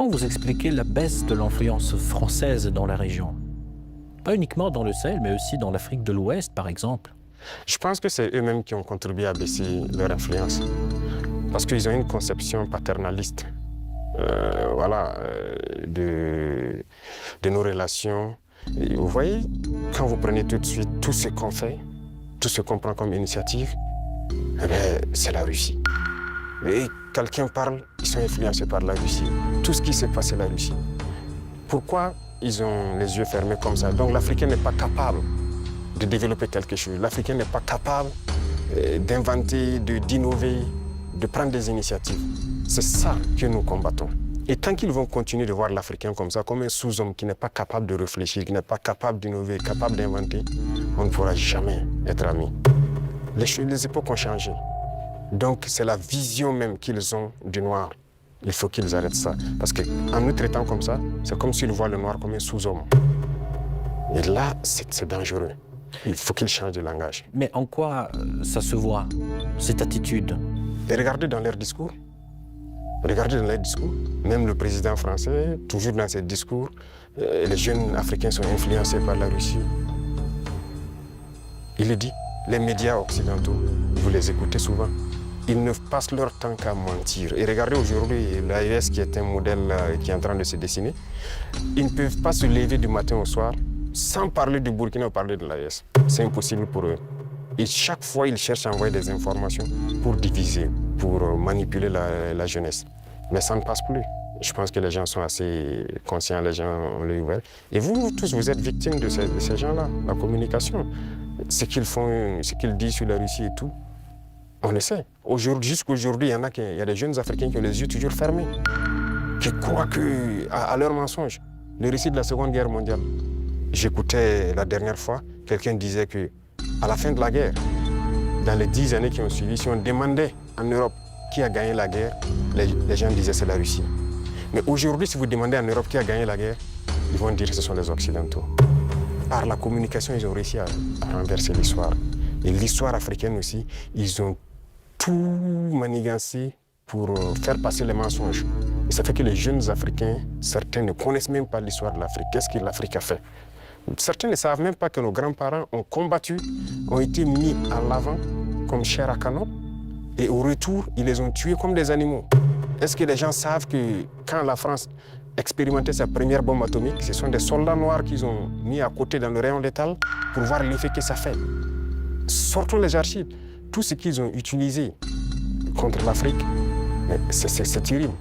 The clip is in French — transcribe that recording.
Comment vous expliquez la baisse de l'influence française dans la région? Pas uniquement dans le Sahel, mais aussi dans l'Afrique de l'Ouest, par exemple. Je pense que c'est eux-mêmes qui ont contribué à baisser leur influence. Parce qu'ils ont une conception paternaliste de nos relations. Et vous voyez, quand vous prenez tout de suite tout ce qu'on fait, tout ce qu'on prend comme initiative, eh bien, c'est la Russie. Et quelqu'un parle, ils sont influencés par la Russie. Tout ce qui s'est passé, la Russie. Pourquoi ils ont les yeux fermés comme ça? Donc l'Africain n'est pas capable de développer quelque chose. L'Africain n'est pas capable d'inventer, d'innover, de prendre des initiatives. C'est ça que nous combattons. Et tant qu'ils vont continuer de voir l'Africain comme ça, comme un sous-homme qui n'est pas capable de réfléchir, qui n'est pas capable d'innover, capable d'inventer, on ne pourra jamais être amis. Les époques ont changé. Donc c'est la vision même qu'ils ont du noir. Il faut qu'ils arrêtent ça. Parce qu'en nous traitant comme ça, c'est comme s'ils voient le noir comme un sous-homme. Et là, c'est dangereux. Il faut qu'ils changent de langage. Mais en quoi ça se voit, cette attitude? Et regardez dans leurs discours. Regardez dans leurs discours. Même le président français, toujours dans ses discours, les jeunes Africains sont influencés par la Russie. Il le dit. Les médias occidentaux, vous les écoutez souvent. Ils ne passent leur temps qu'à mentir. Et regardez aujourd'hui l'AES qui est un modèle qui est en train de se dessiner. Ils ne peuvent pas se lever du matin au soir sans parler du Burkina ou parler de l'AES. C'est impossible pour eux. Et chaque fois, ils cherchent à envoyer des informations pour diviser, pour manipuler la jeunesse. Mais ça ne passe plus. Je pense que les gens sont assez conscients, les gens ont l'œil ouvert. Et vous tous, vous êtes victimes de ces gens-là, la communication. Ce qu'ils font, ce qu'ils disent sur la Russie et tout, on le sait. Jusqu'aujourd'hui, il y a des jeunes Africains qui ont les yeux toujours fermés, qui croient à leurs mensonges. Le récit de la Seconde Guerre mondiale. J'écoutais la dernière fois, quelqu'un disait qu'à la fin de la guerre, dans les 10 années qui ont suivi, si on demandait en Europe qui a gagné la guerre, les gens disaient c'est la Russie. Mais aujourd'hui, si vous demandez en Europe qui a gagné la guerre, ils vont dire que ce sont les Occidentaux. Par la communication, ils ont réussi à renverser l'histoire. Et l'histoire africaine aussi, ils ont tout manigancé pour faire passer les mensonges. Et ça fait que les jeunes Africains, certains ne connaissent même pas l'histoire de l'Afrique. Qu'est-ce que l'Afrique a fait? Certains ne savent même pas que nos grands-parents ont combattu, ont été mis à l'avant comme chair à canon. Et au retour, ils les ont tués comme des animaux. Est-ce que les gens savent que quand la France expérimentait sa première bombe atomique, ce sont des soldats noirs qu'ils ont mis à côté dans le rayon létal pour voir l'effet que ça fait? Sortons les archives. Tout ce qu'ils ont utilisé contre l'Afrique, c'est terrible.